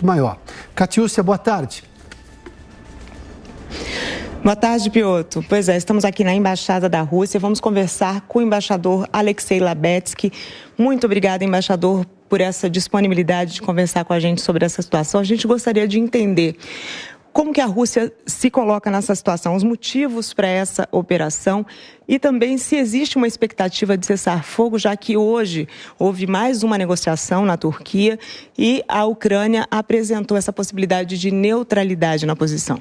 muito maior. Catiúcia, boa tarde. Boa tarde, Piotr. Pois é, estamos aqui na Embaixada da Rússia. Vamos conversar com o embaixador Alexei Labetsky. Muito obrigada, embaixador, por essa disponibilidade de conversar com a gente sobre essa situação. A gente gostaria de entender como que a Rússia se coloca nessa situação, os motivos para essa operação e também se existe uma expectativa de cessar fogo, já que hoje houve mais uma negociação na Turquia e a Ucrânia apresentou essa possibilidade de neutralidade na posição.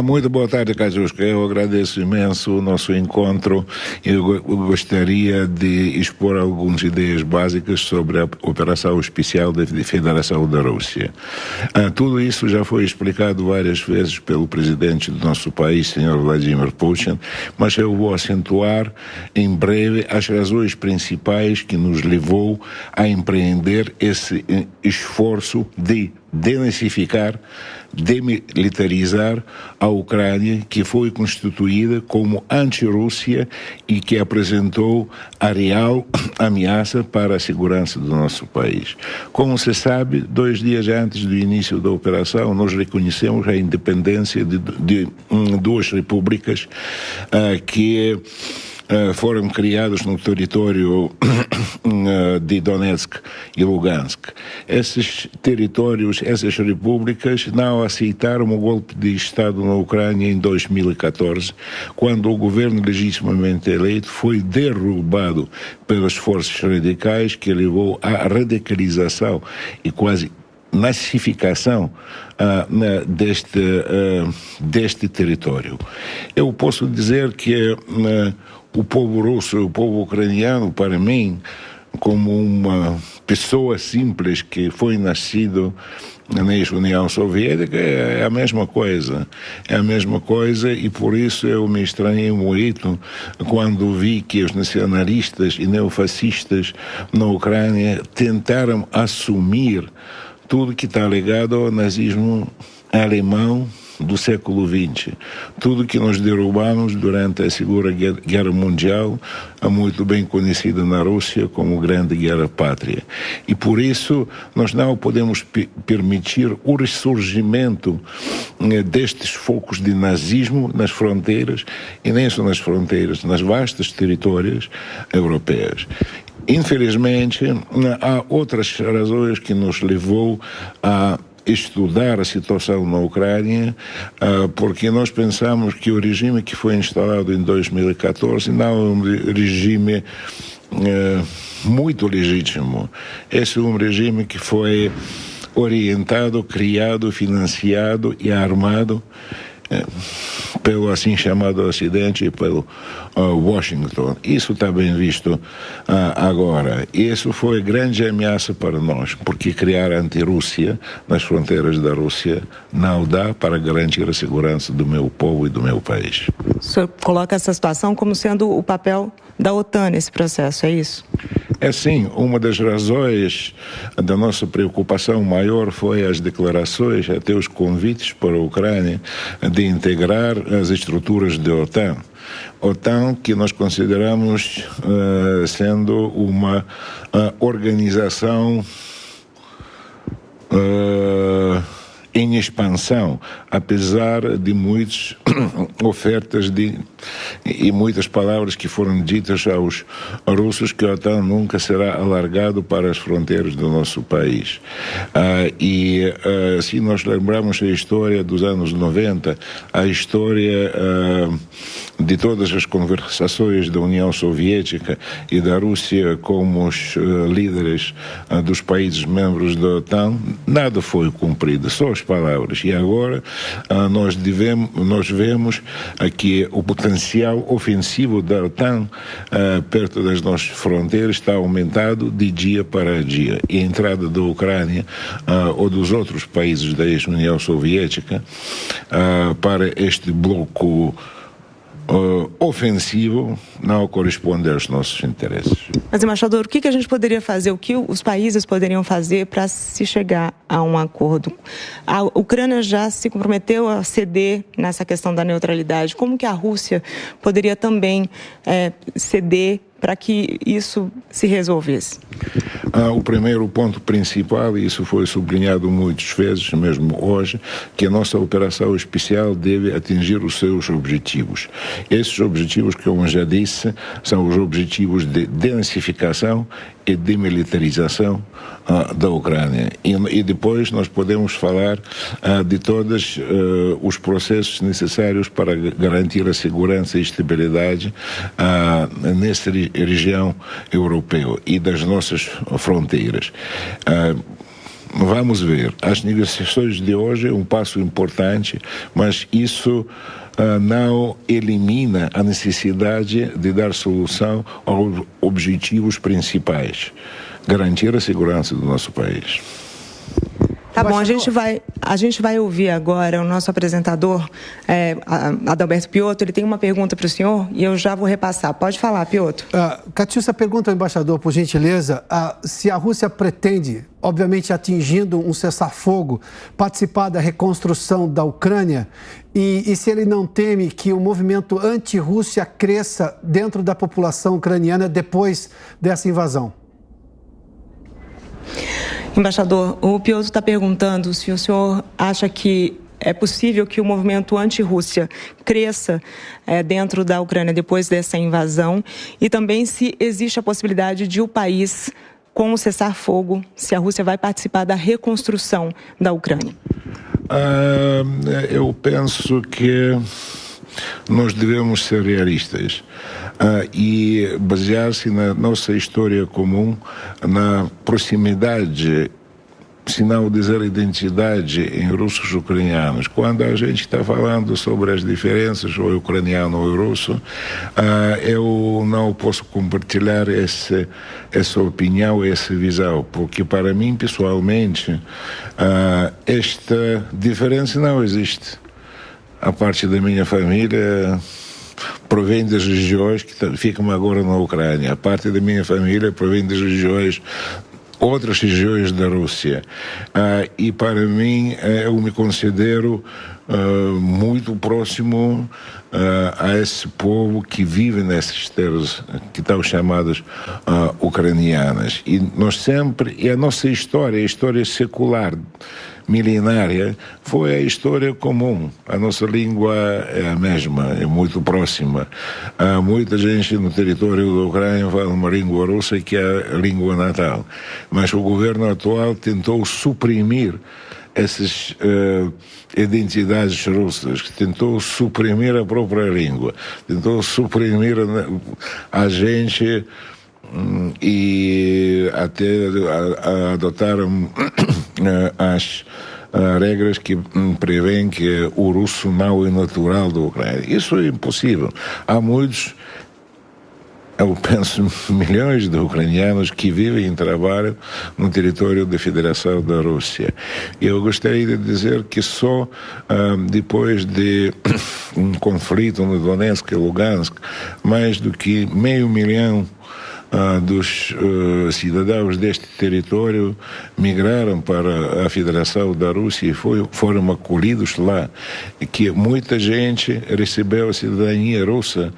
Muito boa tarde, Kazushka. Eu agradeço imenso o nosso encontro. Eu gostaria de expor algumas ideias básicas sobre a operação especial da Federação da Rússia. Tudo isso já foi explicado várias vezes pelo presidente do nosso país, Sr. Vladimir Putin, mas eu vou acentuar em breve as razões principais que nos levou a empreender esse esforço de denazificar, demilitarizar a Ucrânia, que foi constituída como anti-Rússia e que apresentou a real ameaça para a segurança do nosso país. Como se sabe, 2 dias antes do início da operação, nós reconhecemos a independência de 2 repúblicas que foram criados no território de Donetsk e Lugansk. Esses territórios, essas repúblicas não aceitaram o golpe de Estado na Ucrânia em 2014, quando o governo legitimamente eleito foi derrubado pelas forças radicais, que levou à radicalização e quase nazificação deste território. Eu posso dizer que o povo russo e o povo ucraniano, para mim, como uma pessoa simples que foi nascido na ex-União Soviética, é a mesma coisa. É a mesma coisa e por isso eu me estranhei muito quando vi que os nacionalistas e neofascistas na Ucrânia tentaram assumir tudo que está ligado ao nazismo alemão do século XX. Tudo que nós derrubamos durante a Segunda Guerra Mundial, muito bem conhecida na Rússia como Grande Guerra Pátria. E por isso nós não podemos permitir o ressurgimento destes focos de nazismo nas fronteiras, e nem só nas fronteiras, nas vastas territórios europeias. Infelizmente, há outras razões que nos levou a estudar a situação na Ucrânia, porque nós pensamos que o regime que foi instalado em 2014 não é um regime muito legítimo. Esse é um regime que foi orientado, criado, financiado e armado pelo assim chamado Ocidente e pelo Washington. Isso está bem visto agora. Isso foi grande ameaça para nós, porque criar anti-Rússia nas fronteiras da Rússia não dá para garantir a segurança do meu povo e do meu país. O senhor coloca essa situação como sendo o papel da OTAN nesse processo, é isso? É sim, uma das razões da nossa preocupação maior foi as declarações, até os convites para a Ucrânia de integrar as estruturas da OTAN. OTAN que nós consideramos sendo uma organização em expansão, apesar de muitas ofertas e muitas palavras que foram ditas aos russos que a OTAN nunca será alargado para as fronteiras do nosso país. Se nós lembrarmos a história dos anos 90, a história de todas as conversações da União Soviética e da Rússia com os líderes dos países membros da OTAN, nada foi cumprido, só as palavras. E agora nós vemos que o potencial ofensivo da OTAN perto das nossas fronteiras está aumentado de dia para dia. E a entrada da Ucrânia ou dos outros países da ex-União Soviética para este bloco ofensivo não corresponde aos nossos interesses. Mas, embaixador, o que a gente poderia fazer, o que os países poderiam fazer para se chegar a um acordo? A Ucrânia já se comprometeu a ceder nessa questão da neutralidade. Como que a Rússia poderia também ceder para que isso se resolvesse? O primeiro ponto principal, e isso foi sublinhado muitas vezes, mesmo hoje, que a nossa operação especial deve atingir os seus objetivos. Esses objetivos, como já disse, são os objetivos de denazificação e demilitarização da Ucrânia. E depois nós podemos falar de todos os processos necessários para garantir a segurança e estabilidade nessa região europeia e das nossas fronteiras. Vamos ver, as negociações de hoje é um passo importante, mas isso não elimina a necessidade de dar solução aos objetivos principais, garantir a segurança do nosso país. Tá bom, a gente vai ouvir agora o nosso apresentador, Adalberto Piotto. Ele tem uma pergunta para o senhor e eu já vou repassar. Pode falar, Piotto. Catiúcia, pergunta ao embaixador, por gentileza, se a Rússia pretende, obviamente atingindo um cessar-fogo, participar da reconstrução da Ucrânia e se ele não teme que o movimento anti-Rússia cresça dentro da população ucraniana depois dessa invasão. Embaixador, o Piotto está perguntando se o senhor acha que é possível que o movimento anti-Rússia cresça dentro da Ucrânia depois dessa invasão e também se existe a possibilidade de o país, com o cessar-fogo, se a Rússia vai participar da reconstrução da Ucrânia. Eu penso que nós devemos ser realistas e basear-se na nossa história comum, na proximidade, se não dizer identidade, em russos e ucranianos. Quando a gente está falando sobre as diferenças, ou ucraniano ou russo, eu não posso compartilhar essa opinião, essa visão, porque para mim, pessoalmente, esta diferença não existe. A parte da minha família provém das regiões que ficam agora na Ucrânia. A parte da minha família provém das regiões, outras regiões da Rússia. E para mim, eu me considero muito próximo a esse povo que vive nessas terras que estão chamadas ucranianas. E nós sempre, e a nossa história, a história secular, milenária, foi a história comum. A nossa língua é a mesma, é muito próxima. Muita gente no território da Ucrânia fala uma língua russa que é a língua natal. Mas o governo atual tentou suprimir essas identidades russas, tentou suprimir a própria língua, tentou suprimir a gente e até adotaram as regras que prevêem que o russo não é natural da Ucrânia. Isso é impossível. Há muitos, eu penso, milhões de ucranianos que vivem e trabalham no território da Federação da Rússia. Eu gostaria de dizer que só depois de um conflito no Donetsk e Lugansk, mais do que 500 mil dos cidadãos deste território migraram para a Federação da Rússia e foram acolhidos lá, que muita gente recebeu a cidadania russa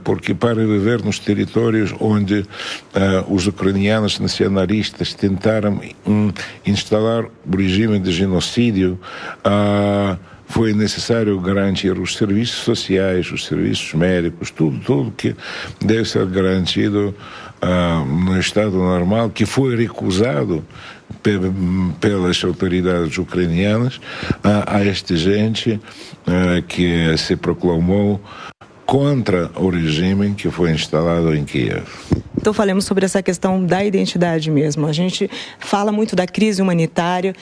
porque para viver nos territórios onde os ucranianos nacionalistas tentaram instalar o regime de genocídio, foi necessário garantir os serviços sociais, os serviços médicos, tudo que deve ser garantido no estado normal, que foi recusado pelas autoridades ucranianas a esta gente que se proclamou contra o regime que foi instalado em Kiev. Então, falamos sobre essa questão da identidade mesmo. A gente fala muito da crise humanitária,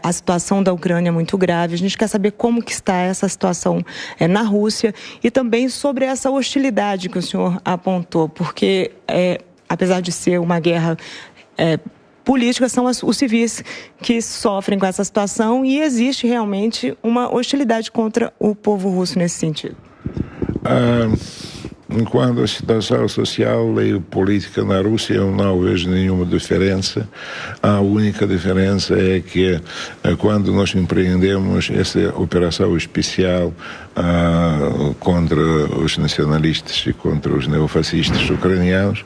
a situação da Ucrânia é muito grave. A gente quer saber como que está essa situação na Rússia e também sobre essa hostilidade que o senhor apontou, porque, apesar de ser uma guerra política, são os civis que sofrem com essa situação e existe realmente uma hostilidade contra o povo russo nesse sentido. quando a situação social e política na Rússia, eu não vejo nenhuma diferença. A única diferença é que quando nós empreendemos essa operação especial contra os nacionalistas e contra os neofascistas ucranianos,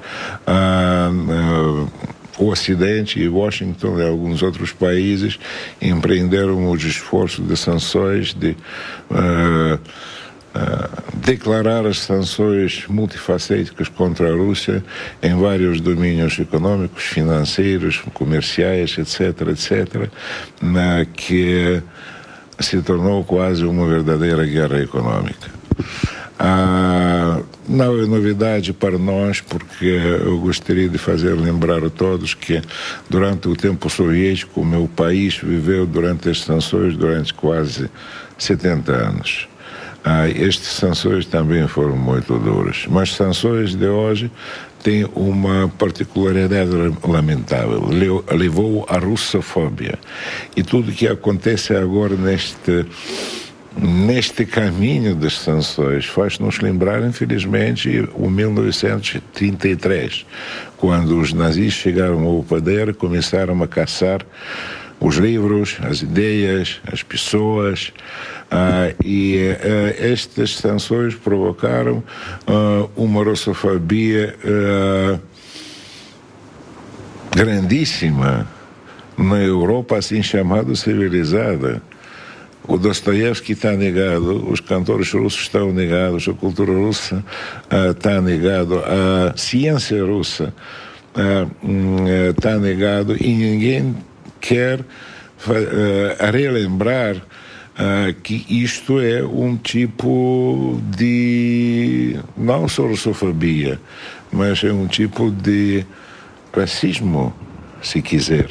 o Ocidente e Washington e alguns outros países empreenderam os esforços de sanções, de declarar as sanções multifacéticas contra a Rússia em vários domínios econômicos, financeiros, comerciais, etc., etc., que se tornou quase uma verdadeira guerra econômica. Não é novidade para nós, porque eu gostaria de fazer lembrar a todos que durante o tempo soviético o meu país viveu durante as sanções durante quase 70 anos. Estas sanções também foram muito duras, mas as sanções de hoje têm uma particularidade lamentável, levou à russofobia, e tudo que acontece agora neste caminho das sanções faz-nos lembrar, infelizmente, o 1933, quando os nazis chegaram ao poder e começaram a caçar os livros, as ideias, as pessoas, e estas sanções provocaram uma russofobia grandíssima na Europa, assim chamada civilizada. O Dostoiévski está negado, os cantores russos estão negados, a cultura russa está negado, a ciência russa está negado, e ninguém quer relembrar que isto é um tipo de, não só russofobia, mas é um tipo de racismo, se quiser.